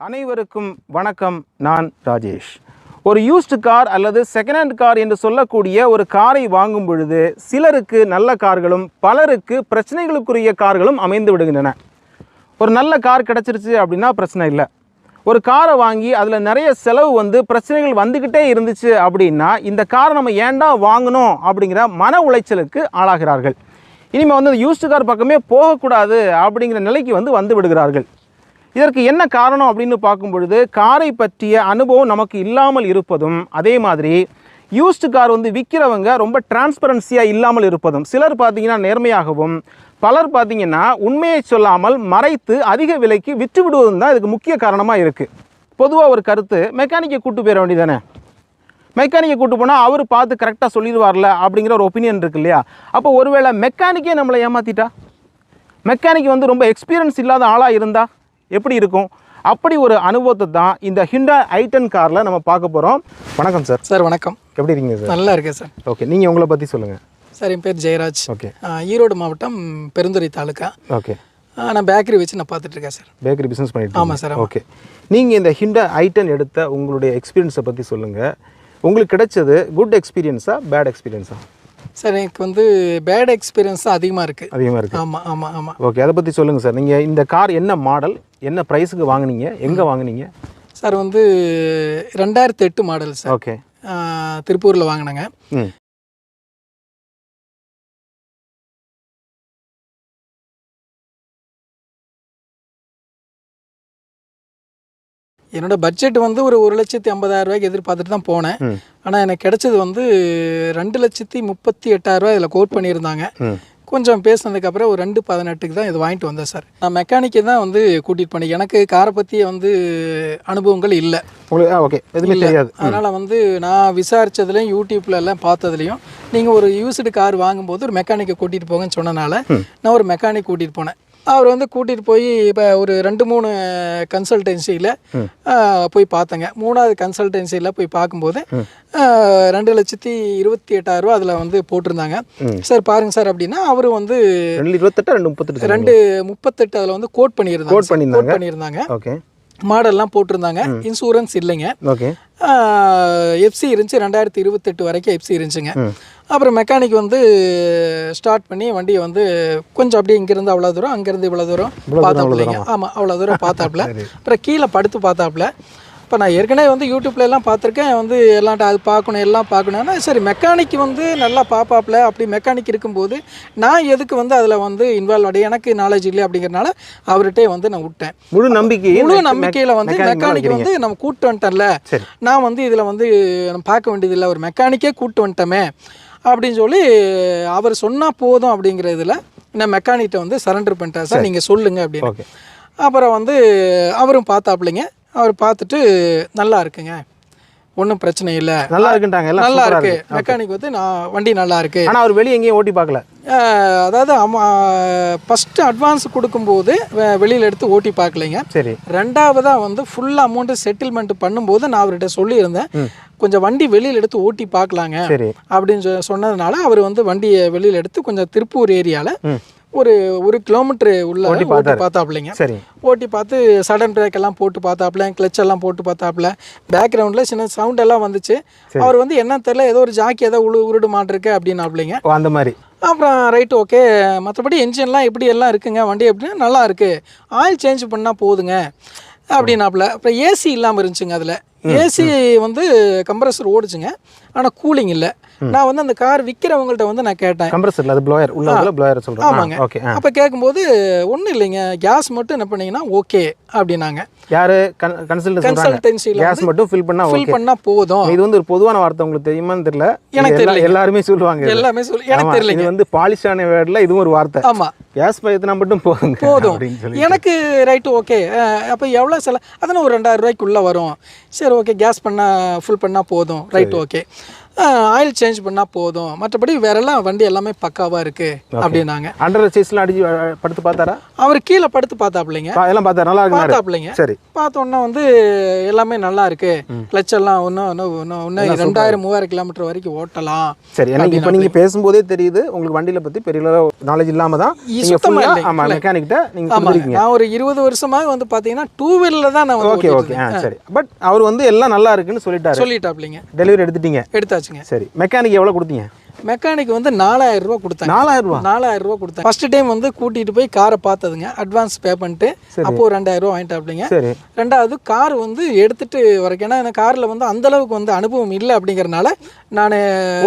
அனைவருக்கும் வணக்கம். நான் ராஜேஷ். ஒரு யூஸ்டு கார் அல்லது செகண்ட் ஹேண்ட் கார் என்று சொல்லக்கூடிய ஒரு காரை வாங்கும் பொழுது சிலருக்கு நல்ல கார்களும் பலருக்கு பிரச்சனைகளுக்குரிய கார்களும் அமைந்து விடுகின்றன. ஒரு நல்ல கார் கிடச்சிருச்சு அப்படின்னா பிரச்சனை இல்லை. ஒரு காரை வாங்கி அதில் நிறைய செலவு பிரச்சனைகள் வந்துக்கிட்டே இருந்துச்சு அப்படின்னா இந்த காரை நம்ம ஏன்டா வாங்கணும் அப்படிங்கிற மன உளைச்சலுக்கு ஆளாகிறார்கள். இனிமேல் யூஸ்டு கார் பக்கமே போகக்கூடாது அப்படிங்கிற நிலைக்கு வந்து விடுகிறார்கள். இதற்கு என்ன காரணம் அப்படின்னு பார்க்கும் பொழுது காரை பற்றிய அனுபவம் நமக்கு இல்லாமல் இருப்பதும், அதே மாதிரி யூஸ்டு கார் விற்கிறவங்க ரொம்ப டிரான்ஸ்பரன்சியாக இல்லாமல் இருப்பதும், சிலர் பார்த்திங்கன்னா நேர்மையாகவும் பலர் பார்த்திங்கன்னா உண்மையை சொல்லாமல் மறைத்து அதிக விலைக்கு விற்று விடுவதும் தான் இதுக்கு முக்கிய காரணமாக இருக்குது. பொதுவாக ஒரு கருத்து, மெக்கானிக்கை கூட்டு போயிட வேண்டியதானே, மெக்கானிக்கை கூட்டு போனால் அவர் பார்த்து கரெக்டாக சொல்லிடுவார்ல அப்படிங்கிற ஒரு ஒப்பீனியன் இருக்குது இல்லையா. அப்போ ஒருவேளை மெக்கானிக்கே நம்மளை ஏமாற்றிட்டா, மெக்கானிக் ரொம்ப எக்ஸ்பீரியன்ஸ் இல்லாத ஆளாக இருந்தால் எப்படி இருக்கும்? அப்படி ஒரு அனுபவத்தை தான் இந்த ஹிண்டாய் i10 காரில் நம்ம பார்க்க போகிறோம். வணக்கம் சார். சார் வணக்கம். எப்படி இருக்கீங்க சார்? நல்லா இருக்கேன் சார். ஓகே, நீங்கள் உங்களை பற்றி சொல்லுங்கள். சார் என் பேர் ஜெயராஜ். ஓகே. ஈரோடு மாவட்டம் பெருந்துறை தாலுக்கா. ஓகே. நான் பேக்கரி வச்சு நான் பார்த்துட்ருக்கேன் சார். பேக்கரி பிஸ்னஸ் பண்ணிட்டு? ஆமாம் சார். ஓகே. நீங்கள் இந்த ஹிண்டாய் i10 எடுத்த உங்களுடைய எக்ஸ்பீரியன்ஸை பற்றி சொல்லுங்கள். உங்களுக்கு கிடைச்சது குட் எக்ஸ்பீரியன்ஸா பேட் எக்ஸ்பீரியன்ஸா? சார் எனக்கு பேட் எக்ஸ்பீரியன்ஸ் தான் அதிகமாக இருக்குது. ஆமாம் ஆமாம் ஆமாம். ஓகே, அதை பற்றி சொல்லுங்கள் சார். நீங்கள் இந்த கார் என்ன மாடல், என்ன ப்ரைஸுக்கு வாங்கினீங்க, எங்கே வாங்கினீங்க? Sir 2008 model sir. ஓகே. திருப்பூரில் வாங்கினேங்க. என்னோட பட்ஜெட் ஒரு 1,50,000 எதிர்பார்த்துட்டு தான் போனேன். ஆனால் எனக்கு கிடைச்சது 2,38,000 இதில் கோட் பண்ணியிருந்தாங்க. கொஞ்சம் பேசினதுக்கப்புறம் ஒரு 2,18 தான் இது வாங்கிட்டு வந்தேன் சார். நான் மெக்கானிக்கை தான் கூட்டிகிட்டு போனேன். எனக்கு காரை பற்றி அனுபவங்கள் இல்லை. ஓகே, எதுவுமே தெரியாது. அதனால் நான் விசாரித்ததுலையும் யூடியூப்ல எல்லாம் பார்த்ததுலையும் நீங்கள் ஒரு யூஸ்டு கார் வாங்கும்போது ஒரு மெக்கானிக்கை கூட்டிகிட்டு போங்கன்னு சொன்னனால நான் ஒரு மெக்கானிக் கூட்டிகிட்டு போனேன். அவர் கூட்டிகிட்டு போய் இப்போ ஒரு 2-3 கன்சல்டன்சியில் போய் பார்த்தேங்க. 3வது கன்சல்டன்சியில் போய் பார்க்கும்போது 2,28,000 அதில் போட்டிருந்தாங்க. சார் பாருங்க சார் அப்படின்னா அவர் 2,38 அதில் கோட் பண்ணியிருந்தாங்க. ஓகே. மாடல்லாம் போட்டிருந்தாங்க. இன்சூரன்ஸ் இல்லைங்க. ஓகே. எஃப்சி இருந்துச்சு. 2028 வரைக்கும் எஃப்சி இருந்துச்சுங்க. அப்புறம் மெக்கானிக் ஸ்டார்ட் பண்ணி வண்டியை கொஞ்சம் அப்படியே இங்கேருந்து அவ்வளோ தூரம், அங்கேருந்து இவ்வளோ தூரம் பார்த்தாப்புலைங்க. ஆமாம், அவ்வளோ தூரம் பார்த்தாப்புல. அப்புறம் கீழே படுத்து பார்த்தாப்புல. இப்போ நான் ஏற்கனவே யூடியூப்ல எல்லாம் பார்த்துருக்கேன். எல்லாம் அது பார்க்கணும், எல்லாம் பார்க்கணும்னா சரி மெக்கானிக் நல்லா பார்ப்பாப்புல. அப்படி மெக்கானிக் இருக்கும்போது நான் எதுக்கு அதில் இன்வால்வ் ஆடி, எனக்கு நாலேஜ் இல்லை அப்படிங்கிறனால அவர்கிட்டே நான் விட்டேன். முழு நம்பிக்கையில் மெக்கானிக் நம்ம கூப்பிட்டு வந்துட்டேன்ல, நான் இதில் நம்ம பார்க்க வேண்டியதில்லை, ஒரு மெக்கானிக்கே கூப்பிட்டு வந்துட்டோமே அப்படின்னு சொல்லி அவர் சொன்னால் போதும் அப்படிங்கிறதுல நான் மெக்கானிக்கிட்ட சரண்டர் பண்ணிட்டேன். சார் நீங்கள் சொல்லுங்கள் அப்படின்னு. அப்புறம் அவரும் பார்த்தாப்புலைங்க. அவர் பார்த்துட்டு நல்லா இருக்குங்க, ஒன்றும் பிரச்சனை இல்லை, நல்லா இருக்குன்ட்டாங்க. நல்லா இருக்கு மெக்கானிக் நான் வண்டி நல்லா இருக்கு. ஆனால் அவர் வெளியே எங்கேயும் ஓட்டி பார்க்கல. அதாவது ஃபஸ்ட்டு அட்வான்ஸ் கொடுக்கும்போது வெளியில் எடுத்து ஓட்டி பார்க்கலைங்க. சரி. 2வதாக ஃபுல் அமௌண்ட்டு செட்டில்மெண்ட் பண்ணும்போது நான் அவர்கிட்ட சொல்லியிருந்தேன், கொஞ்சம் வண்டி வெளியில் எடுத்து ஓட்டி பார்க்கலாங்க அப்படின்னு சொன்னதுனால அவர் வண்டியை வெளியில் எடுத்து கொஞ்சம் திருப்பூர் ஏரியாவில் ஒரு 1 கிலோமீட்டர் உள்ள ஓட்டி பார்த்தாப்புலைங்க. சரி. ஓட்டி பார்த்து சடன் பிரேக் எல்லாம் போட்டு பார்த்தாப்புல, கிளச் எல்லாம் போட்டு பார்த்தாப்புல. பேக்ரவுண்டில் சின்ன சவுண்ட் எல்லாம் வந்துச்சு. அவர் என்ன தெரியல, ஏதோ ஒரு ஜாக்கி ஏதோ உருடு மாட்டிருக்கு அப்படின்னாப்புலைங்க. அந்த மாதிரி. அப்புறம் ரைட்டு ஓகே, மற்றபடி என்ஜின்லாம் எப்படி எல்லாம் இருக்குங்க, வண்டி எப்படின்னா நல்லா இருக்குது, ஆயில் சேஞ்ச் பண்ணால் போதுங்க அப்படின்னாப்புல. அப்புறம் ஏசி இல்லாமல் இருந்துச்சுங்க. அதில் ஏசி கம்ப்ரஸர் ஓடுச்சுங்க, ஆனால் கூலிங் இல்லை. நான் அந்த கார் விற்கிறவங்கள்ட்ட நான் கேட்டேன், கம்ப்ரஸர் அது ப்ளோயர் உள்ள ப்ளோயர் சொல்றேன். ஆமாங்க. ஓகே. அப்போ கேட்கும்போது ஒன்றும் இல்லைங்க, கேஸ் மட்டும் என்ன பண்ணீங்கன்னா ஓகே அப்படின்னாங்க. யாரு கன்சல்டன்சில கேஸ் மட்டும் ஃபில் பண்ணா போதும். இது ஒரு பொதுவான வார்த்தை, உங்களுக்கு தெரியுமான்னு தெரியல. எனக்கு தெரியல, எல்லாருமே சொல்லுவாங்க. எனக்கு தெரியல. இது பாலிஷான வேர்ட்ல இதுவும் ஒரு வார்த்தை. ஆமா, கேஸ் பயத்தினா மட்டும் போதும். எனக்கு ரைட்டு ஓகே. அப்போ எவ்வளோ அதான் ஒரு 2,000 ரூபாய்க்குள்ளே வரும். சரி ஓகே, கேஸ் ஃபுல் பண்ணால் போதும், ரைட்டு ஓகே. ஆயில் சேஞ்ச் பண்ணால் போதும், மற்றபடி வேறெல்லாம் வண்டி எல்லாமே பக்காவாக இருக்குது அப்படின்னாங்க. அண்டர் சைஸ்லாம் அடிச்சு படுத்து பார்த்தாரா? அவர் கீழே படுத்து பார்த்தாப்பிள்ளைங்க. எல்லாம் பார்த்தா நல்லா இருக்கு பார்த்தாப்பிள்ளைங்க. சரி. பார்த்தோன்னா வந்து எல்லாமே நல்லா இருக்கு, கிளச் எல்லாம் இன்னும் 2000-3000 கிலோமீட்டர் வரைக்கும் ஓட்டலாம். சரி. எனக்கு இப்போ நீங்கள் பேசும்போதே தெரியுது உங்களுக்கு வண்டியில் பற்றி பெரிய நாலேஜ் இல்லாமல் தான் மெக்கானிக்கிட்ட நீங்கள் கொடுத்துருக்கீங்க. நான் ஒரு 20 வருஷமாக வந்து பார்த்தீங்கன்னா 2 வீலரில் தான் நான் வந்து ஓகே ஓகே சரி. பட் அவர் வந்து எல்லாம் நல்லா இருக்குன்னு சொல்லிட்டாப்லிங்க. டெலிவரி எடுத்துட்டீங்க? எடுத்தாச்சுங்க. சரி. மெக்கானிக் எவ்வளோ கொடுத்தீங்க? மெக்கானிக் வந்து 4000 ரூபா கொடுத்தாங்க. 4000 ரூபா கொடுத்தாங்க. ஃபர்ஸ்ட் டைம் வந்து கூட்டிட்டு போய் காரை பார்த்ததுங்க, அட்வான்ஸ் பே பண்ணிட்டு அப்போ 2000 ரூபா வாங்கிட்டாப்லிங்க. ரெண்டாவது கார் வந்து எடுத்துட்டு வரக்கு, ஏன்னா எனக்கு காரில் வந்து அந்த அளவுக்கு வந்து அனுபவம் இல்லை அப்படிங்கறனால நான்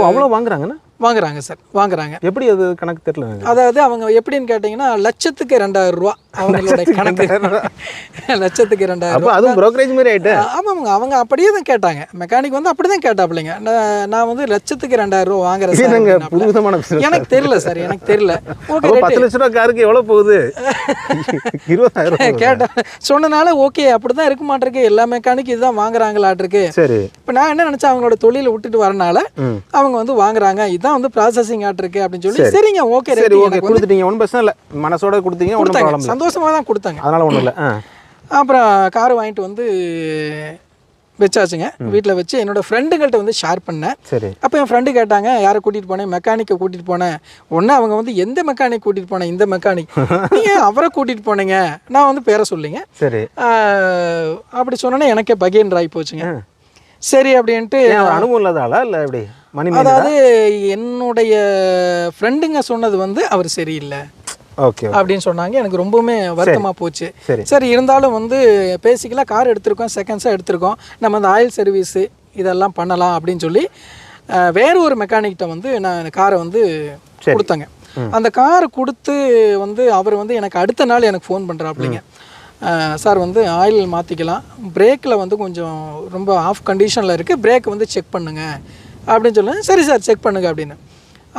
அவ்வளோ வாங்குறாங்கண்ணா? வாங்குறாங்க சார், வாங்குறாங்க. எப்படி அது கணக்கு தெரியல. அதாவது அவங்க எப்படின்னு கேட்டிங்கன்னா லட்சத்துக்கு 2000 ரூபா அவங்களோட கணக்கு. லட்சத்துக்கு 2000 அதுவும் brokerage மாதிரி ஆயிட்டு. ஆமாங்க, அவங்க அப்படியே தான் கேட்டாங்க. மெக்கானிக் வந்து அப்படி தான் கேட்டாப்லைங்க. நான் வந்து லட்சத்துக்கு 2000 ரூபா வாங்குறேன் சார். புதுவிதமான எனக்கு தெரியல சார், எனக்கு தெரியல. ஓகே, 10 லட்ச ரூபா காருக்கு எவ்வளவு போகுது? 20000 கேட்டேன். சொன்னனால ஓகே அப்படிதான் இருக்க மாட்டிருக்கு, எல்லா மெக்கானிக் இதுதான் வாங்குறாங்களாட்டிருக்கு. சரி. இப்போ நான் என்ன நினைச்சேன், அவங்களோட தொழிலை விட்டுட்டு வரனால அவங்க வந்து வாங்குறாங்க, இதான் வந்து ப்ராசஸிங் ஆட்டிருக்கு அப்படின்னு சொல்லி சரிங்க ஓகே சரி ஓகே கொடுத்துட்டீங்க. ஒன்றும் பிரச்சனை இல்லை, மனசோட கொடுத்தீங்க, ஒன்றும் ப்ராப்ளம் இல்லை, சந்தோஷமாக தான் கொடுத்தாங்க, அதனால ஒன்றும் இல்லை. அப்புறம் கார் வாங்கிட்டு வந்து வச்சாச்சுங்க. வீட்டில் வச்சு என்னோட ஃப்ரெண்டுங்கள்ட்ட வந்து ஷேர் பண்ணேன். சரி. அப்போ என் ஃப்ரெண்டு கேட்டாங்க, யாரை கூட்டிகிட்டு போனேன்? மெக்கானிக்கை கூட்டிகிட்டு போனேன். ஒன்று அவங்க வந்து எந்த மெக்கானிக் கூட்டிகிட்டு போனேன்? இந்த மெக்கானிக். நீங்கள் அவரை கூட்டிகிட்டு போனீங்க, நான் வந்து பேரை சொல்லிங்க. சரி. அப்படி சொன்னோன்னே எனக்கே பகீர் ஆகி போச்சுங்க. சரி அப்படின்ட்டு. அனுபவம் இல்லாதால இல்லை எப்படி? அதாவது என்னுடைய ஃப்ரெண்டுங்க சொன்னது வந்து அவர் சரியில்லை அப்படின்னு சொன்னாங்க. எனக்கு ரொம்பவுமே வருத்தமாக போச்சு. சரி, இருந்தாலும் வந்து பேசிக்கலாக கார் எடுத்திருக்கோம், செகண்ட்ஸாக எடுத்திருக்கோம், நம்ம அந்த ஆயில் சர்வீஸு இதெல்லாம் பண்ணலாம் அப்படின்னு சொல்லி வேற ஒரு மெக்கானிக்கிட்ட வந்து நான் காரை வந்து கொடுத்தேங்க. அந்த காரை கொடுத்து வந்து அவர் வந்து எனக்கு அடுத்த நாள் எனக்கு ஃபோன் பண்ணுறாப்பிள்ளைங்க, சார் வந்து ஆயில் மாற்றிக்கலாம், பிரேக்கில் வந்து கொஞ்சம் ரொம்ப ஆஃப் கண்டிஷனில் இருக்குது, பிரேக்கை வந்து செக் பண்ணுங்க அப்படின்னு சொல்லுங்க. சரி சார் செக் பண்ணுங்க அப்படின்னு.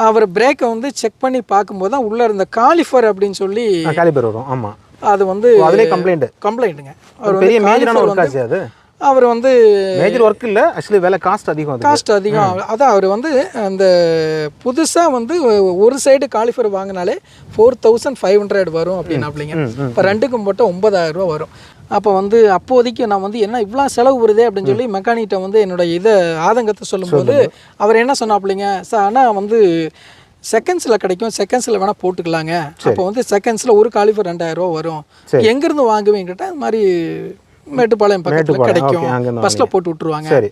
அவர் பிரேக்கை வந்து செக் பண்ணி பார்க்கும்போது தான் உள்ளே இருந்த காலிஃபர் அப்படின்னு சொல்லி காலிபர் வரும். ஆமாம், அது வந்து கம்ப்ளைண்ட்டுங்க. அவர் பெரிய மேஜரான ஒர்க் ஆச்சு அது. அவர் வந்து மேஜர் ஒர்க் இல்லை, ஆக்சுவலி வேலை காஸ்ட் அதிகம். அதான் அவர் வந்து அந்த புதுசாக வந்து ஒரு சைடு காலிஃபர் வாங்கினாலே 4500 வரும் அப்படின்னாப்லிங்க. இப்போ ரெண்டுக்கும் மட்டும் 9000 ரூபா வரும். அப்போ வந்து அப்போதைக்கு நான் வந்து என்ன இவ்வளோ செலவு வருதே அப்படின்னு சொல்லி மெக்கானிக்கிட்ட வந்து என்னோட இதை ஆதங்கத்தை சொல்லும்போது அவர் என்ன சொன்னாப்லிங்க, சார் ஆனால் வந்து செகண்ட்ஸில் கிடைக்கும், செகண்ட்ஸில் வேணால் போட்டுக்கலாங்க. அப்போ வந்து செகண்ட்ஸில் ஒரு காலிஃபர் 2000 ரூபா வரும், எங்கேருந்து வாங்குவீங்க கேட்டால் அது மாதிரி மேட்டுப்பாளையம் பக்கத்தில் கிடைக்கும், ஃபஸ்ட்டில் போட்டு விட்ருவாங்க. சரி,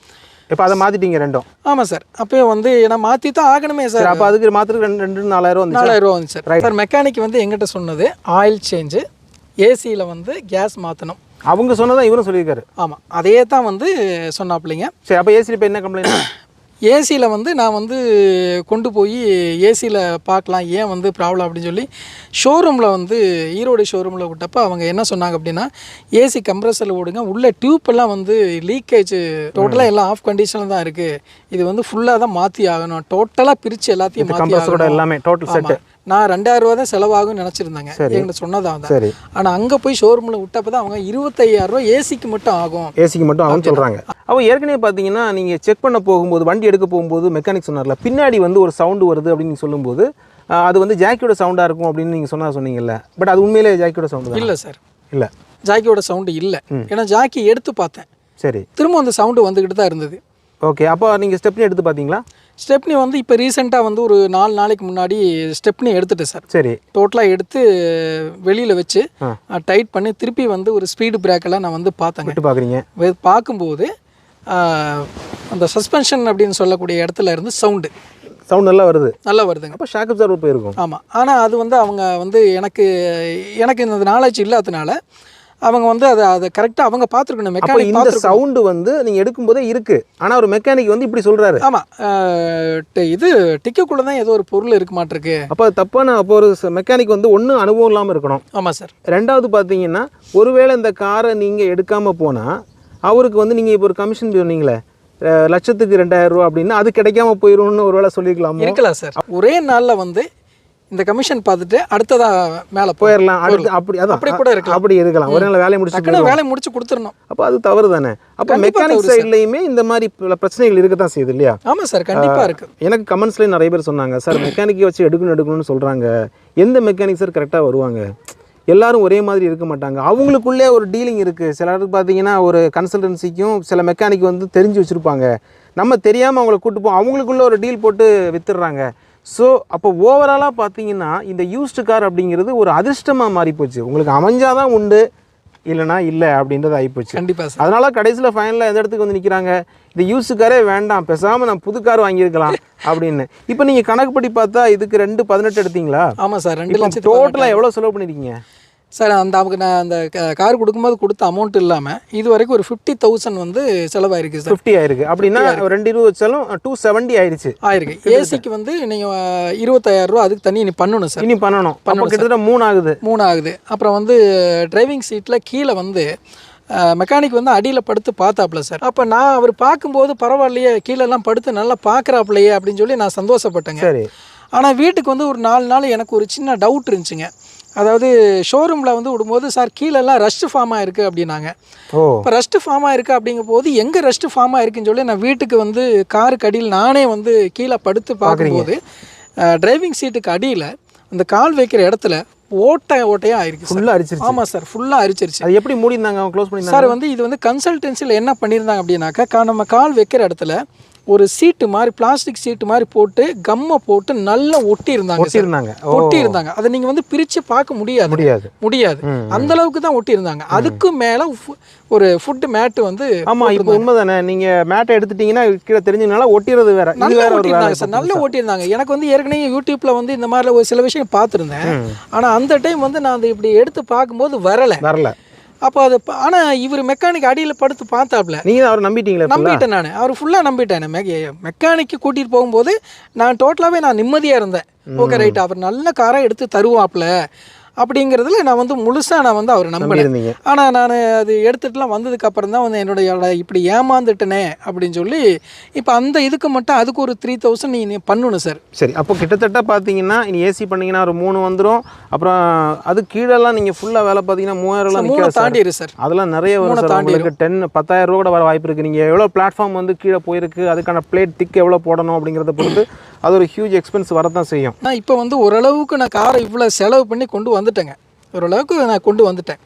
இப்போ அதை மாற்றிட்டீங்க ரெண்டும்? ஆமாம் சார், அப்போயே வந்து ஏன்னா மாற்றி தான் ஆகணுமே சார். அப்போ அதுக்கு மாற்றுறதுக்கு 4000 ரூபா வந்து சார் மெக்கானிக் வந்து எங்கிட்ட சொன்னது ஆயில் சேஞ்சு, ஏசியில் வந்து கேஸ் மாற்றணும். அவங்க சொன்னதான் இவரும் சொல்லியிருக்காரு. ஆமாம், அதே தான் வந்து சொன்னாப்பிள்ளைங்க. சரி, அப்போ ஏசியில் இப்போ என்ன கம்ப்ளைண்ட்? ஏசியில் வந்து நான் வந்து கொண்டு போய் ஏசியில் பார்க்கலாம் ஏன் வந்து ப்ராப்ளம் அப்படின்னு சொல்லி ஷோரூமில் வந்து ஈரோடு ஷோரூமில் விட்டப்போ அவங்க என்ன சொன்னாங்க அப்படின்னா, ஏசி கம்ப்ரஸரில் விடுங்க, உள்ள டியூப்பெல்லாம் வந்து லீக்கேஜ் டோட்டலாக எல்லாம் ஆஃப் கண்டிஷனில் தான் இருக்குது, இது வந்து ஃபுல்லாக தான் மாற்றி ஆகணும், டோட்டலாக பிரித்து எல்லாத்தையும் மாற்றி ஆகணும் எல்லாமே டோட்டல் செட். நான் 2000 ரூபா தான் செலவாகும்னு நினச்சிருந்தாங்க, எங்கிட்ட சொன்னதான் தான். ஆனால் அங்கே போய் ஷோரூமில் விட்டப்போ தான் அவங்க 25000 ரூபா ஏசிக்கு மட்டும் ஆகும், ஏசிக்கு மட்டும் ஆகும்னு சொல்கிறாங்க. அப்போ ஏற்கனவே பார்த்தீங்கன்னா நீங்கள் செக் பண்ண போகும்போது, வண்டி எடுக்க போகும்போது மெக்கானிக் சொன்னார்ல, பின்னாடி வந்து ஒரு சவுண்டு வருது அப்படின்னு சொல்லும்போது அது வந்து ஜாக்கியோட சவுண்டாக இருக்கும் அப்படின்னு நீங்கள் சொன்னீங்கல்ல, பட் அது உண்மையிலே ஜாக்கியோட சவுண்டு இல்லை சார்? இல்லை, ஜாக்கியோட சவுண்டு இல்லை. ஏன்னா ஜாக்கி எடுத்து பார்த்தேன், சரி, திரும்ப அந்த சவுண்டு வந்துக்கிட்டு தான் இருந்தது. ஓகே, அப்போ நீங்கள் ஸ்டெப்னி எடுத்து பார்த்தீங்களா? ஸ்டெப்னி வந்து இப்போ ரீசெண்டாக வந்து ஒரு 4 நாளைக்கு முன்னாடி ஸ்டெப்னி எடுத்துட்டேன் சார். சரி, டோட்டலாக எடுத்து வெளியில் வச்சு டைட் பண்ணி திருப்பி வந்து ஒரு ஸ்பீடு பிரேக்கெல்லாம் நான் வந்து பார்த்தேங்க. பார்க்கும்போது அந்த சஸ்பென்ஷன் அப்படின்னு சொல்லக்கூடிய இடத்துல இருந்து சவுண்டு நல்லா வருதுங்க. அப்போ ஷாக் அப்சர்வர் போயிருக்கும். ஆமாம், ஆனால் அது வந்து அவங்க வந்து எனக்கு இந்த நாலேஜ் இல்லாதனால அவங்க வந்து அதை கரெக்டாக அவங்க பார்த்துருக்கணும். மெக்கானிக் இந்த சவுண்டு வந்து நீங்கள் எடுக்கும்போதே இருக்குது, ஆனால் ஒரு மெக்கானிக் வந்து இப்படி சொல்கிறாரு. ஆமாம், இது டிக்குக்குள்ளே தான் ஏதோ ஒரு பொருள் இருக்க மாட்டிருக்கு. அப்போ தப்பான, அப்போ ஒரு மெக்கானிக் வந்து ஒன்றும் அனுபவம் இல்லாமல் இருக்கணும். ஆமாம் சார். ரெண்டாவது பார்த்தீங்கன்னா, ஒருவேளை இந்த காரை நீங்கள் எடுக்காமல் போனால் அவருக்கு வந்து நீங்கள் இப்போ ஒரு கமிஷன் சொன்னீங்களே லட்சத்துக்கு 2000 ரூபா அப்படின்னா அது கிடைக்காம போயிடும்னு ஒரு வேளை சொல்லியிருக்கலாம். இருக்கலாம் சார். ஒரே நாளில் வந்து இந்த கமிஷன் பார்த்துட்டு அடுத்ததா மேலே போயிடலாம், அடுத்து அப்படி அதான் அப்படி கூட இருக்கலாம். அப்படி இருக்கலாம், ஒரு நாள் வேலையை முடிச்சு டக்குனு வேலையை முடிச்சு கொடுத்துடணும். அப்போ அது தவறு தானே. அப்போ மெக்கானிக் சைட்லையுமே இந்த மாதிரி பல பிரச்சனைகள் இருக்க தான் செய்யுது இல்லையா? ஆமாம் சார், கண்டிப்பாக இருக்குது. எனக்கு கமெண்ட்ஸ்லேயும் நிறைய பேர் சொன்னாங்க, சார் மெக்கானிக்கை வச்சு எடுக்கணும்னு சொல்கிறாங்க, எந்த மெக்கானிக் சார் கரெக்டாக வருவாங்க? எல்லாரும் ஒரே மாதிரி இருக்க மாட்டாங்க, அவங்களுக்குள்ளே ஒரு டீலிங் இருக்குது. சிலருக்கு பார்த்தீங்கன்னா ஒரு கன்சல்டன்சிக்கும் சில மெக்கானிக் வந்து தெரிஞ்சு வச்சுருப்பாங்க, நம்ம தெரியாமல் அவங்கள கூப்பிட்டு போவோம், அவங்களுக்குள்ளே ஒரு டீல் போட்டு வித்துடுறாங்க. ஸோ அப்போ ஓவராலாக பார்த்தீங்கன்னா இந்த யூஸ்டு கார் அப்படிங்கிறது ஒரு அதிர்ஷ்டமாக மாறி போச்சு. உங்களுக்கு அமைஞ்சாதான் உண்டு, இல்லைனா இல்லை அப்படின்றது ஆகிப்போச்சு. கண்டிப்பாக சார். அதனால கடைசியில் ஃபைனலாக எந்த இடத்துக்கு வந்து நிற்கிறாங்க, இந்த யூஸ்டு காரே வேண்டாம், பேசாமல் நான் புது கார் வாங்கியிருக்கலாம் அப்படின்னு. இப்போ நீங்கள் கணக்குப்படி பார்த்தா இதுக்கு 2.18 எடுத்தீங்களா? ஆமாம் சார், 2 லட்சம். டோட்டலாக எவ்வளோ செலவு பண்ணியிருக்கீங்க சார்? அவங்க நான் அந்த கார் கொடுக்கும்போது கொடுத்த அமௌண்ட் இல்லாமல் இது வரைக்கும் ஒரு 50,000 வந்து செலவாயிருக்கு சார். 50 ஆயிருக்கு அப்படின்னா 220 வச்சாலும் 270 ஆயிடுச்சு. ஆயிருக்கு. ஏசிக்கு வந்து நீங்கள் 25,000 ரூபா அதுக்கு தனி பண்ணணும் சார். இனி பண்ணணும். அப்போ கிட்டத்தட்ட 3 ஆகுது. 3 ஆகுது. அப்புறம் வந்து டிரைவிங் சீட்டில் கீழே வந்து மெக்கானிக் வந்து அடியில் படுத்து பார்த்தாப்புல சார். அப்போ நான் அவர் பார்க்கும்போது பரவாயில்லையே, கீழெல்லாம் படுத்து நல்லா பார்க்குறாப்புலையே அப்படின்னு சொல்லி நான் சந்தோஷப்பட்டேங்க. சரி. ஆனால் வீட்டுக்கு வந்து ஒரு 4 நாள் எனக்கு ஒரு சின்ன டவுட் இருந்துச்சுங்க. அதாவது ஷோரூமில் வந்து விடும்போது, சார் கீழெல்லாம் ரஸ்ட்டு ஃபார்ம் ஆகிருக்கு அப்படின்னாங்க. இப்போ ரஸ்ட்டு ஃபார்ம் ஆகிருக்கு அப்படிங்கும் போது எங்கே ரஸ்ட்டு ஃபார்ம் ஆகிருக்குன்னு சொல்லி நான் வீட்டுக்கு வந்து காருக்கு அடியில் நானே வந்து கீழே படுத்து பார்க்கும்போது டிரைவிங் சீட்டுக்கு அடியில் அந்த கால் வைக்கிற இடத்துல ஓட்டையாக ஆயிருக்கு. ஃபுல்லாக அரிச்சிருச்சு. ஆமாம் சார், ஃபுல்லாக அரிச்சிருச்சு. அது எப்படி மூடிருந்தாங்க, அவங்க க்ளோஸ் பண்ணிருந்தாங்க சார்? வந்து இது வந்து கன்சல்டன்சியில் என்ன பண்ணியிருந்தாங்க அப்படின்னாக்கா, நம்ம கால் வைக்கிற இடத்துல ஒரு சீட்டு மாதிரி, பிளாஸ்டிக் சீட்டு மாதிரி போட்டு கம்மை போட்டு நல்லா ஒட்டியிருந்தாங்க. அதை நீங்கள் வந்து பிரித்து பார்க்க முடியாது. அந்த அளவுக்கு தான் ஒட்டியிருந்தாங்க. அதுக்கு மேலே ஒரு ஃபுட் மேட்டு வந்து. ஆமாம், இப்போ உண்மைதானே. நீங்கள் மேட்டை எடுத்துட்டீங்கன்னா கீழே தெரிஞ்சதுனால ஒட்டிறது வேற. நல்லா ஒட்டியிருந்தாங்க சார், நல்லா ஒட்டியிருந்தாங்க. எனக்கு வந்து ஏற்கனவே யூடியூப்பில் வந்து இந்த மாதிரி ஒரு சில விஷயம் பார்த்துருந்தேன். ஆனால் அந்த டைம் வந்து நான் அதை இப்படி எடுத்து பார்க்கும்போது வரல. அப்போ அது ஆனால் இவர் மெக்கானிக் அடியில் படுத்து பார்த்தாப்புல. நீங்கள் அவர் நம்பிட்டீங்களா? நம்பிட்டேன் நான், அவர் ஃபுல்லாக நம்பிட்டேன். மெக்கானிக்கு கூட்டிகிட்டு போகும்போது நான் டோட்டலாகவே நான் நிம்மதியாக இருந்தேன். ஓகே ரைட், அவர் நல்ல காரை எடுத்து தருவாப்புல அப்படிங்கிறதுல நான் வந்து முழுசாக நான் வந்து அவர் நம்பினேன். ஆனால் நான் அது எடுத்துகிட்டுலாம் வந்ததுக்கு அப்புறம் தான் வந்து என்னுடைய இப்படி ஏமாந்துட்டனே அப்படின்னு சொல்லி இப்போ அந்த இதுக்கு மட்டும் அதுக்கு ஒரு 3,000 நீ பண்ணணும் சார். சரி, அப்போ கிட்டத்தட்ட பார்த்தீங்கன்னா இனி ஏசி பண்ணிங்கன்னா ஒரு 3 வந்துடும். அப்புறம் அது கீழெல்லாம் நீங்கள் ஃபுல்லாக வேலை பார்த்தீங்கன்னா 3,000 தாண்டிடு சார். அதெல்லாம் நிறைய வரும் சார். உங்களுக்கு 10,000 ரூபா கூட வர வாய்ப்பு இருக்குது. நீங்கள் எவ்வளோ பிளாட்ஃபார்ம் வந்து கீழே போயிருக்கு, அதுக்கான பிளேட் திக் எவ்வளோ போடணும் அப்படிங்கிறத பொறுத்து அது ஒரு ஹியூஜ் எக்ஸ்பென்ஸ் வரதான் செய்யும். நான் இப்போ வந்து ஓரளவுக்கு நான் காரை இவ்வளோ செலவு பண்ணி கொண்டு வந்துட்டேங்க. ஓரளவுக்கு நான் கொண்டு வந்துட்டேன்.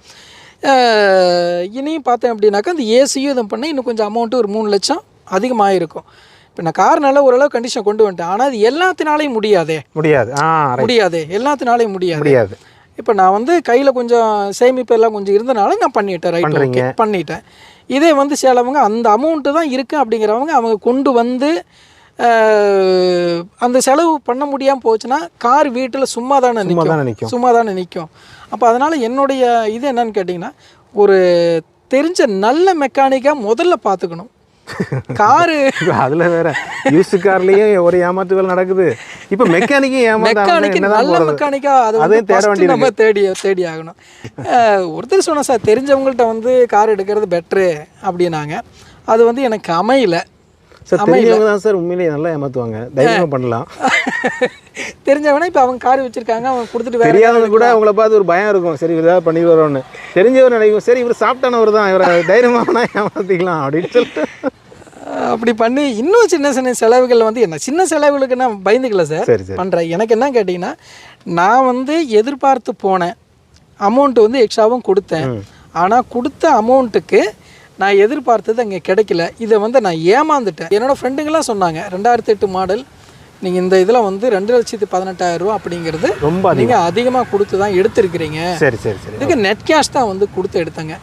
இனியும் பார்த்தேன் அப்படின்னாக்கா அந்த ஏசியும் இதை பண்ண இன்னும் கொஞ்சம் அமௌண்ட்டு ஒரு 3 லட்சம் அதிகமாக இருக்கும். இப்போ நான் கார் நல்லா ஓரளவு கண்டிஷன் கொண்டு வந்துட்டேன். ஆனால் அது எல்லாத்தினாலையும் முடியாது. எல்லாத்தினாலையும் முடியாது. இப்போ நான் வந்து கையில் கொஞ்சம் சேமிப்பு எல்லாம் கொஞ்சம் இருந்தனால நான் பண்ணிட்டேன். ரைட், பண்ணிட்டேன். இதே வந்து சிலவங்க அந்த அமௌண்ட்டு தான் இருக்குது அப்படிங்கிறவங்க அவங்க கொண்டு வந்து அந்த செலவு பண்ண முடியாமல் போச்சுன்னா கார் வீட்டில் சும்மா தானே நிற்கும். அப்போ அதனால் என்னுடைய இது என்னன்னு கேட்டிங்கன்னா, ஒரு தெரிஞ்ச நல்ல மெக்கானிக்காக முதல்ல பார்த்துக்கணும் காரு. அதில் வேற யூஸ் கார்லேயும் ஒரு ஏமாற்றுகள் நடக்குது. இப்போ மெக்கானிக்கு நல்ல மெக்கானிக்காக அதை நம்ம தேடி ஆகணும். ஒருத்தர் சொன்ன சார், தெரிஞ்சவங்கள்ட்ட வந்து கார் எடுக்கிறது பெட்ரு அப்படின்னாங்க. அது வந்து எனக்கு அமையல. தெரிஞ்சவங்க தான் சார் உண்மையிலேயே நல்லா ஏமாற்றுவாங்க. தைரியமாக பண்ணலாம். தெரிஞ்சவனா இப்போ அவங்க கார் வச்சிருக்காங்க, அவங்க கொடுத்துட்டு தெரியாதவங்க கூட அவங்கள பார்த்து ஒரு பயம் இருக்கும். சரி, இவர் பண்ணி வரோன்னு தெரிஞ்சவர் நினைக்கும். சரி, இவர் சாப்பிட்டானவர் தான், இவரை தைரியமாக ஏமாற்றிக்கலாம் அப்படின்னு சொல்லிட்டு அப்படி பண்ணி இன்னும் சின்ன செலவுகள் வந்து என்ன சின்ன செலவுகளுக்கு நான் பயந்துக்கல சார் பண்ணுறேன். எனக்கு என்ன கேட்டிங்கன்னா, நான் வந்து எதிர்பார்த்து போனேன் அமௌண்ட்டு வந்து எக்ஸ்ட்ராவும் கொடுத்தேன். ஆனால் கொடுத்த அமௌண்ட்டுக்கு நான் எதிர்பார்த்தது அங்கே கிடைக்கல. இதை வந்து நான் ஏமாந்துட்டேன். என்னோடய ஃப்ரெண்டுங்களாம் சொன்னாங்க, 2008 மாடல் நீங்கள் இந்த இதில் வந்து 2,18,000 ரூபா அப்படிங்கிறது ரொம்ப நீங்கள் அதிகமாக கொடுத்து தான் எடுத்துருக்கிறீங்க. இதுக்கு நெட் கேஷ் தான் வந்து கொடுத்து எடுத்தேங்க.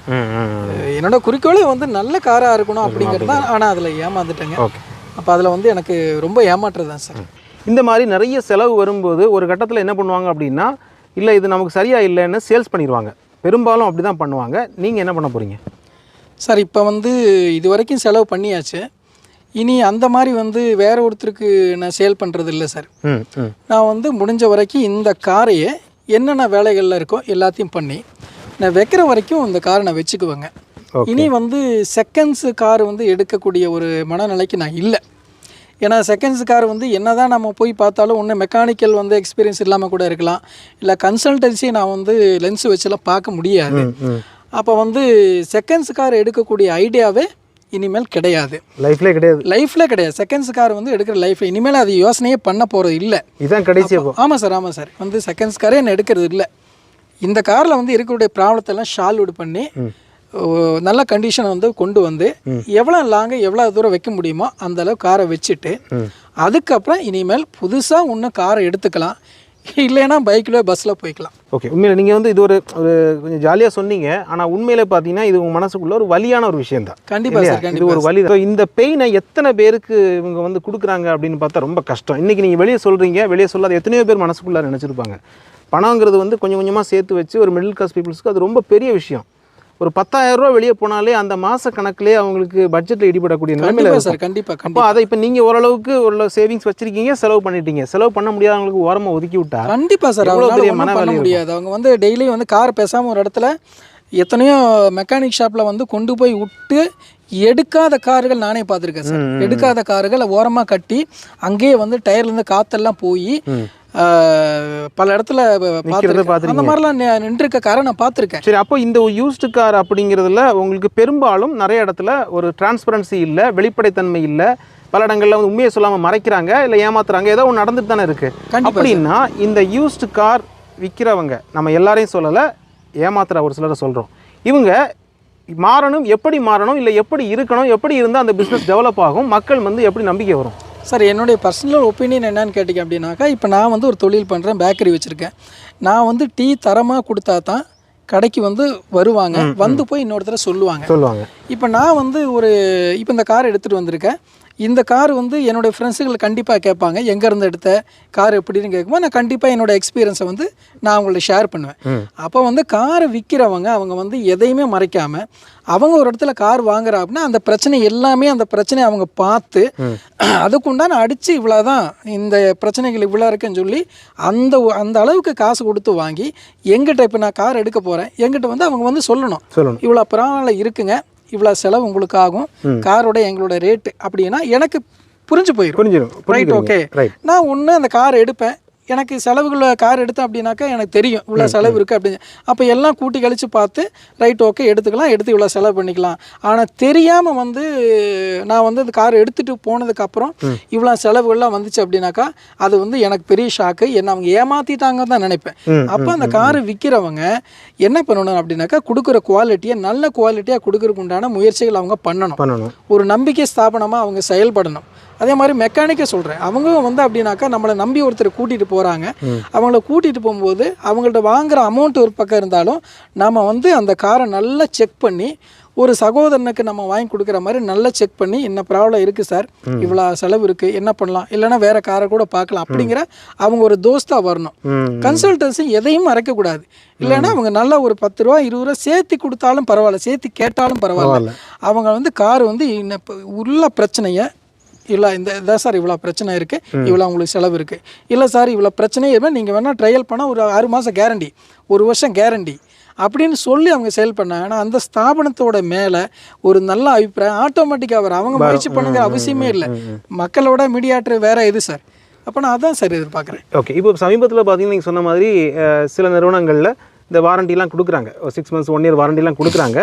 என்னோட குறிக்கோளே வந்து நல்ல காராக இருக்கணும் அப்படிங்கிறது தான். ஆனால் அதில் ஏமாந்துட்டேங்க. அப்போ அதில் வந்து எனக்கு ரொம்ப ஏமாற்றுறது தான் சார். இந்த மாதிரி நிறைய செலவு வரும்போது ஒரு கட்டத்தில் என்ன பண்ணுவாங்க அப்படின்னா, இல்லை இது நமக்கு சரியாக இல்லைன்னு சேல்ஸ் பண்ணிடுவாங்க. பெரும்பாலும் அப்படி தான் பண்ணுவாங்க. நீங்கள் என்ன பண்ண போகிறீங்க சார்? இப்போ வந்து இது வரைக்கும் செலவு பண்ணியாச்சு. இனி அந்த மாதிரி வந்து வேற ஒருத்தருக்கு நான் சேல் பண்ணுறது இல்லை சார். நான் வந்து முடிஞ்ச வரைக்கும் இந்த காரையே என்னென்ன வேலைகளில் இருக்கோ எல்லாத்தையும் பண்ணி நான் வைக்கிற வரைக்கும் இந்த காரை நான் வச்சுக்குவேங்க. இனி வந்து செகண்ட்ஸு கார் வந்து எடுக்கக்கூடிய ஒரு மனநிலைக்கு நான் இல்லை. ஏன்னா செகண்ட்ஸ் கார் வந்து என்னதான் நம்ம போய் பார்த்தாலும் ஒன்று மெக்கானிக்கல் வந்து எக்ஸ்பீரியன்ஸ் இல்லாமல் கூட இருக்கலாம், இல்லை கன்சல்டன்சி நான் வந்து லென்ஸ் வச்செல்லாம் பார்க்க முடியாது. அப்போ வந்து செகண்ட்ஸ் கார் எடுக்கக்கூடிய ஐடியாவே இனிமேல் கிடையாது, லைஃப்ல கிடையாது. செகண்ட்ஸ் கார் வந்து எடுக்கிற லைஃப்ல இனிமேல் அது யோசனையே பண்ண போகிறது இல்லை. இதுதான் கடைசி. ஆமாம் சார் வந்து செகண்ட்ஸ் காரே என்ன எடுக்கிறது இல்லை. இந்த காரில் வந்து இருக்கக்கூடிய ப்ராப்ளத்தெல்லாம் சால்வ் பண்ணி நல்ல கண்டிஷனை வந்து கொண்டு வந்து எவ்வளோ லாங்கு எவ்வளோ தூரம் வைக்க முடியுமோ அந்த அளவு காரை வச்சுட்டு அதுக்கப்புறம் இனிமேல் புதுசாக இன்னும் காரை எடுத்துக்கலாம், இல்லைன்னா பைக்கில் பஸ்ஸில் போய்க்கலாம். ஓகே, உண்மையில் நீங்கள் வந்து இது ஒரு கொஞ்சம் ஜாலியாக சொன்னீங்க. ஆனால் உண்மையில பார்த்தீங்கன்னா இது உங்கள் மனசுக்குள்ள ஒரு வலியான ஒரு விஷயம் தான். கண்டிப்பாக சார், இது ஒரு வலி தான். இந்த பெயினை எத்தனை பேருக்கு இவங்க வந்து கொடுக்குறாங்க அப்படின்னு பார்த்தா ரொம்ப கஷ்டம். இன்றைக்கி நீங்கள் வெளியே சொல்கிறீங்க, வெளியே சொல்லாத எத்தனையோ பேர் மனசுக்குள்ளே நினச்சிருப்பாங்க. பணங்கிறது வந்து கொஞ்சம் கொஞ்சமாக சேர்த்து வச்சு ஒரு மிடில் கிளாஸ் பீப்புள்ஸ்க்கு அது ரொம்ப பெரிய விஷயம். ஒரு 10,000 ரூபா வெளியே போனாலே அந்த மாத கணக்கிலே அவங்களுக்கு பட்ஜெட்டில் இடிபடக்கூடிய நிலைமையில சார். கண்டிப்பாக. அப்போ அதை இப்போ நீங்கள் ஓரளவுக்கு ஒரு சேவிங்ஸ் வச்சிருக்கீங்க, செலவு பண்ணிட்டீங்க. செலவு பண்ண முடியாதவங்களுக்கு ஓரமாக ஒதுக்கி விட்டா கண்டிப்பாக சார் பண்ண முடியாது. அவங்க வந்து டெய்லி வந்து கார் பேசாமல் ஒரு இடத்துல எத்தனையோ மெக்கானிக் ஷாப்பில் வந்து கொண்டு போய் விட்டு எடுக்காத கார்கள் நானே பார்த்துருக்கேன் சார். எடுக்காத கார்களை ஓரமாக கட்டி அங்கேயே வந்து டயர்லேருந்து காற்றெல்லாம் போய் பல இடத்துல பார்த்துருக்கேன். அந்த மாதிரிலாம் நின்றுருக்க காரை நான் பார்த்துருக்கேன். சரி, அப்போ இந்த யூஸ்டு கார் அப்படிங்கிறதுல உங்களுக்கு பெரும்பாலும் நிறைய இடத்துல ஒரு டிரான்ஸ்பரன்சி இல்லை, வெளிப்படைத்தன்மை இல்லை, பல இடங்களில் வந்து உண்மையை சொல்லாமல் மறைக்கிறாங்க, இல்லை ஏமாத்துறாங்க, ஏதோ ஒன்று நடந்துட்டு தானே இருக்குது. அப்படின்னா இந்த யூஸ்டு கார் விற்கிறவங்க, நம்ம எல்லாரையும் சொல்லலை, ஏமாத்துற ஒரு சிலரை சொல்கிறோம், இவங்க மாறணும், எப்படி மாறணும், இல்லை எப்படி இருக்கணும், எப்படி இருந்தால் அந்த பிஸ்னஸ் டெவலப் ஆகும், மக்கள் வந்து எப்படி நம்பிக்கை வரும்? சார், என்னுடைய பர்சனல் ஒப்பீனியன் என்னன்னு கேட்டிங்க அப்படின்னாக்கா, இப்போ நான் வந்து ஒரு தொழில் பண்ணுறேன், பேக்கரி வச்சுருக்கேன். நான் வந்து டீ தரமாக கொடுத்தா தான் கடைக்கு வந்து வருவாங்க, வந்து போய் இன்னொருத்தர சொல்லுவாங்க. இப்போ நான் வந்து இப்போ இந்த கார் எடுத்துகிட்டு வந்திருக்கேன். இந்த கார் வந்து என்னுடைய ஃப்ரெண்ட்ஸுகள் கண்டிப்பாக கேட்பாங்க, எங்கேருந்து எடுத்த கார் எப்படின்னு கேட்கும்போது நான் கண்டிப்பாக என்னோடய எக்ஸ்பீரியன்ஸை வந்து நான் அவங்கள்ட்ட ஷேர் பண்ணுவேன். அப்போ வந்து காரை விற்கிறவங்க அவங்க வந்து எதையுமே மறைக்காமல் அவங்க ஒரு இடத்துல கார் வாங்குறா அப்படின்னா அந்த பிரச்சனை எல்லாமே அந்த பிரச்சனையை அவங்க பார்த்து அதுக்குண்டான அடித்து இவ்வளோதான் இந்த பிரச்சனைகள் இவ்வளோ இருக்குன்னு சொல்லி அந்த அளவுக்கு காசு கொடுத்து வாங்கி எங்கிட்ட இப்போ நான் கார் எடுக்க போகிறேன், எங்கிட்ட வந்து அவங்க வந்து சொல்லணும் இவ்வளோ பரவாயில்ல இருக்குங்க, இவ்வளோ செலவு உங்களுக்கு ஆகும், காரோட எங்களோட ரேட்டு அப்படின்னா எனக்கு புரிஞ்சு போயிடும். ரைட், ஓகே, நான் ஒன்று அந்த கார் எடுப்பேன், எனக்கு செலவுகளை கார் எடுத்தேன் அப்படின்னாக்கா எனக்கு தெரியும் இவ்வளோ செலவு இருக்குது அப்படின்னு. அப்போ எல்லாம் கூட்டி கழித்து பார்த்து ரைட், ஓகே, எடுத்து இவ்வளோ செலவு பண்ணிக்கலாம். ஆனால் தெரியாமல் வந்து நான் வந்து அந்த கார் எடுத்துகிட்டு போனதுக்கப்புறம் இவ்வளோ செலவுகள்லாம் வந்துச்சு அப்படின்னாக்கா அது வந்து எனக்கு பெரிய ஷாக்கு, என்னை அவங்க ஏமாற்றிட்டாங்க தான் நினைப்பேன். அப்போ அந்த காரை விற்கிறவங்க என்ன பண்ணணும் அப்படின்னாக்கா கொடுக்குற குவாலிட்டியை நல்ல குவாலிட்டியாக கொடுக்குறதுக்கு உண்டான முயற்சிகள் அவங்க பண்ணணும். ஒரு நம்பிக்கை ஸ்தாபனமாக அவங்க செயல்படணும். அதே மாதிரி மெக்கானிக்கை சொல்கிறேன், அவங்க வந்து அப்படின்னாக்கா நம்மளை நம்பி ஒருத்தர் கூட்டிகிட்டு போகிறாங்க, அவங்கள கூட்டிகிட்டு போகும்போது அவங்கள்ட்ட வாங்குகிற அமௌண்ட் ஒரு பக்கம் இருந்தாலும் நம்ம வந்து அந்த காரை நல்லா செக் பண்ணி ஒரு சகோதரனுக்கு நம்ம வாங்கி கொடுக்குற மாதிரி நல்லா செக் பண்ணி என்ன ப்ராப்ளம் இருக்குது சார், இவ்வளோ செலவு இருக்குது, என்ன பண்ணலாம், இல்லைனா வேறு காரை கூட பார்க்கலாம் அப்படிங்கிற அவங்க ஒரு தோஸ்தாக வரணும். கன்சல்டன்சி எதையும் மறைக்கக்கூடாது. இல்லைன்னா அவங்க நல்லா ஒரு 10 ரூபா 20 ரூபா சேர்த்து கொடுத்தாலும் பரவாயில்ல, சேர்த்து கேட்டாலும் பரவாயில்ல, அவங்க வந்து கார் வந்து உள்ள பிரச்சனையை இல்லை இதான் சார் இவ்வளோ பிரச்சனை இருக்குது, இவ்வளோ உங்களுக்கு செலவு இருக்குது, இல்லை சார் இவ்வளோ பிரச்சனையே இருந்தால் நீங்கள் வேணால் ட்ரையல் பண்ணால் ஒரு 6 மாதம் கேரண்டி, 1 வருஷம் கேரண்டி அப்படின்னு சொல்லி அவங்க செயல் பண்ணாங்க. ஆனால் அந்த ஸ்தாபனத்தோட மேலே ஒரு நல்ல அபிப்பிராயம் ஆட்டோமேட்டிக்காக வரும். அவங்க முயற்சி பண்ணுங்கிற அவசியமே இல்லை. மக்களோட மீடியாட்டர் வேறு எது சார்? அப்போ நான் அதான் சார் எதிர்பார்க்குறேன். ஓகே, இப்போ சமீபத்தில் பார்த்தீங்கன்னா நீங்கள் சொன்ன மாதிரி சில நிறுவனங்களில் இந்த வாரண்டிலாம் கொடுக்குறாங்க, 6 months 1 year வாரண்டிலாம் கொடுக்குறாங்க.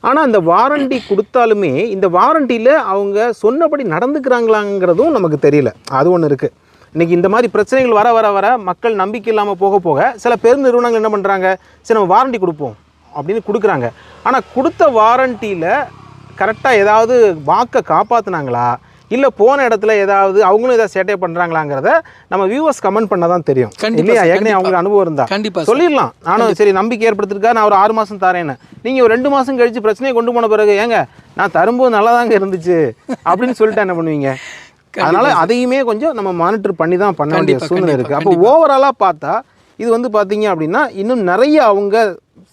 ஆனால் அந்த வாரண்டி கொடுத்தாலுமே இந்த வாரண்டியில் அவங்க சொன்னபடி நடந்துக்கிறாங்களாங்கிறதும் நமக்கு தெரியல. அது ஒன்று இருக்குது. இன்றைக்கி இந்த மாதிரி பிரச்சனைகள் வர வர வர மக்கள் நம்பிக்கை இல்லாமல் போக போக சில பெருநிறுவனங்கள் என்ன பண்ணுறாங்க, சரி நம்ம வாரண்டி கொடுப்போம் அப்படின்னு கொடுக்குறாங்க. ஆனால் கொடுத்த வாரண்டியில் கரெக்டாக ஏதாவது வாக்கை காப்பாற்றினாங்களா, இல்லை போன இடத்துல ஏதாவது அவங்களும் ஏதாவது சேட்டை பண்ணுறாங்களாங்கிறத நம்ம வியூவர்ஸ் கமெண்ட் பண்ண தான் தெரியும். இல்லையா? ஏற்கனவே அவங்களுக்கு அனுபவம் இருந்தால் கண்டிப்பாக சொல்லிடலாம், நானும் சரி நம்பிக்கை ஏற்படுத்திருக்கா, நான் ஒரு 6 மாதம் தரேன்னு. நீங்கள் ஒரு 2 மாதம் கழித்து பிரச்சனையை கொண்டு போன பிறகு ஏங்க நான் தரும்போது நல்லா தாங்க இருந்துச்சு அப்படின்னு சொல்லிட்டு என்ன பண்ணுவீங்க? அதனால் அதையுமே கொஞ்சம் நம்ம மானிட்டர் பண்ணி தான் பண்ண வேண்டிய சூழ்நிலை இருக்குது. அப்போ ஓவராலாக பார்த்தா இது வந்து பார்த்தீங்க அப்படின்னா இன்னும் நிறைய அவங்க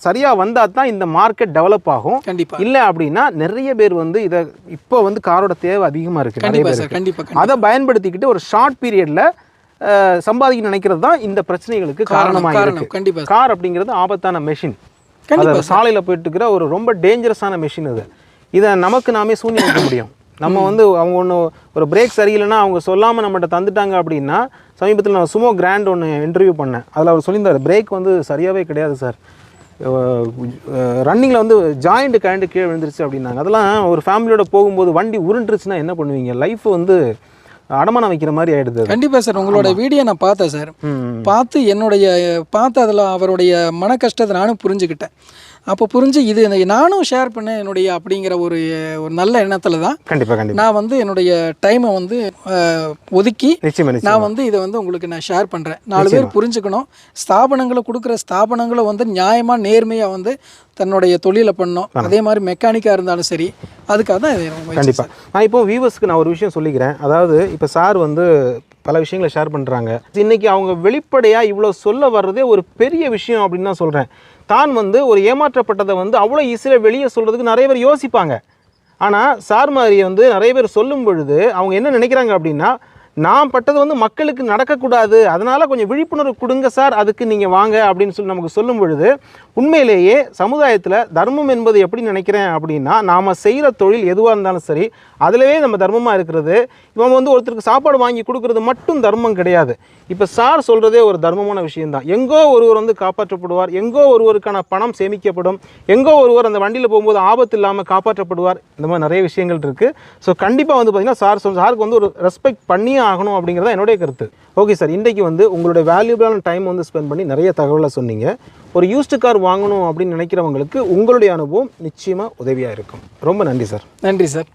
சரியாக வந்தால் தான் இந்த மார்க்கெட் டெவலப் ஆகும். கண்டிப்பாக இல்லை அப்படின்னா நிறைய பேர் வந்து இதை இப்போ வந்து காரோட தேவை அதிகமாக இருக்குது, அதை பயன்படுத்திக்கிட்டு ஒரு ஷார்ட் பீரியடில் சம்பாதிக்க நினைக்கிறது தான் இந்த பிரச்சனைகளுக்கு காரணமாக இருக்குது. கண்டிப்பாக கார் அப்படிங்கிறது ஆபத்தான மெஷின், சாலையில் போயிட்டு இருக்கிற ஒரு ரொம்ப டேஞ்சரஸான மெஷின். இதை நமக்கு நாமே சூன்யம் வைக்க முடியும். நம்ம வந்து அவங்க ஒன்று ஒரு பிரேக் சரியில்லைன்னா அவங்க சொல்லாமல் நம்மகிட்ட தந்துட்டாங்க அப்படின்னா, சமீபத்தில் நான் சுமோ கிராண்ட் ஒன்று இன்டர்வியூ பண்ணேன். அதில் அவர் சொல்லியிருந்தார், பிரேக் வந்து சரியாகவே கிடையாது சார், ரன்னிங்கில் வந்து ஜாயிண்ட் கழண்டு கீழே விழுந்துருச்சு அப்படின்னாங்க. அதெல்லாம் ஒரு ஃபேமிலியோட போகும்போது வண்டி உருண்டுருச்சுன்னா என்ன பண்ணுவீங்க? லைஃப் வந்து அடமானம் வைக்கிற மாதிரி ஆகிடுது. கண்டிப்பாக சார், உங்களோட வீடியோ நான் பார்த்தேன் சார். பார்த்து அதில் அவருடைய மன கஷ்டத்தை நானும் புரிஞ்சுக்கிட்டேன். அப்போ புரிஞ்சு இது நானும் ஷேர் பண்ணேன் என்னுடைய அப்படிங்கிற ஒரு நல்ல எண்ணத்தில் தான் கண்டிப்பாக நான் வந்து என்னுடைய டைமை வந்து ஒதுக்கி நான் வந்து இதை வந்து உங்களுக்கு நான் ஷேர் பண்ணுறேன். 4 பேர் புரிஞ்சுக்கணும். ஸ்தாபனங்களை கொடுக்குற ஸ்தாபனங்களை வந்து நியாயமாக நேர்மையாக வந்து தன்னுடைய தொழிலை பண்ணணும். அதே மாதிரி மெக்கானிக்காக இருந்தாலும் சரி, அதுக்காக தான் கண்டிப்பாக. நான் இப்போ வியூவர்ஸ்க்கு நான் ஒரு விஷயம் சொல்லிக்கிறேன். அதாவது இப்போ சார் வந்து பல விஷயங்களை ஷேர் பண்ணுறாங்க. இன்றைக்கி அவங்க வெளிப்படையாக இவ்வளோ சொல்ல வர்றதே ஒரு பெரிய விஷயம் அப்படின்னு தான் சொல்கிறேன். தான் வந்து ஒரு ஏமாற்றப்பட்டதை வந்து அவ்வளோ ஈஸியாக வெளியே சொல்கிறதுக்கு நிறைய பேர் யோசிப்பாங்க. ஆனால் சார் மாதிரி வந்து நிறைய பேர் சொல்லும் பொழுது அவங்க என்ன நினைக்கிறாங்க அப்படின்னா, நான் பட்டது வந்து மக்களுக்கு நடக்கக்கூடாது, அதனால் கொஞ்சம் விழிப்புணர்வு கொடுங்க சார், அதுக்கு நீங்கள் வாங்க அப்படின்னு சொல்லி நமக்கு சொல்லும் பொழுது, உண்மையிலேயே சமுதாயத்தில் தர்மம் என்பது எப்படி நினைக்கிறேன் அப்படின்னா, நாம் செய்கிற தொழில் எதுவாக இருந்தாலும் சரி, அதிலவே நம்ம தர்மமாக இருக்கிறது. இவங்க வந்து ஒருத்தருக்கு சாப்பாடு வாங்கி கொடுக்குறது மட்டும் தர்மம் கிடையாது. இப்போ சார் சொல்கிறதே ஒரு தர்மமான விஷயம்தான். எங்கோ ஒருவர் வந்து காப்பாற்றப்படுவார், எங்கோ ஒருவருக்கான பணம் சேமிக்கப்படும், எங்கோ ஒருவர் அந்த வண்டியில் போகும்போது ஆபத்து இல்லாமல் காப்பாற்றப்படுவார். இந்த மாதிரி நிறைய விஷயங்கள் இருக்குது. ஸோ கண்டிப்பாக வந்து பார்த்திங்கன்னா சாருக்கு வந்து ஒரு ரெஸ்பெக்ட் பண்ணியே ஆகணும் அப்படிங்கிறத என்னுடைய கருத்து. ஓகே சார், இன்றைக்கி வந்து உங்களுடைய வேல்யூபிளான டைம் வந்து ஸ்பெண்ட் பண்ணி நிறைய தகவலை சொன்னீங்க. ஒரு யூஸ்டு கார் வாங்கணும் அப்படின்னு நினைக்கிறவங்களுக்கு உங்களுடைய அனுபவம் நிச்சயமாக உதவியாக இருக்கும். ரொம்ப நன்றி சார். நன்றி சார்.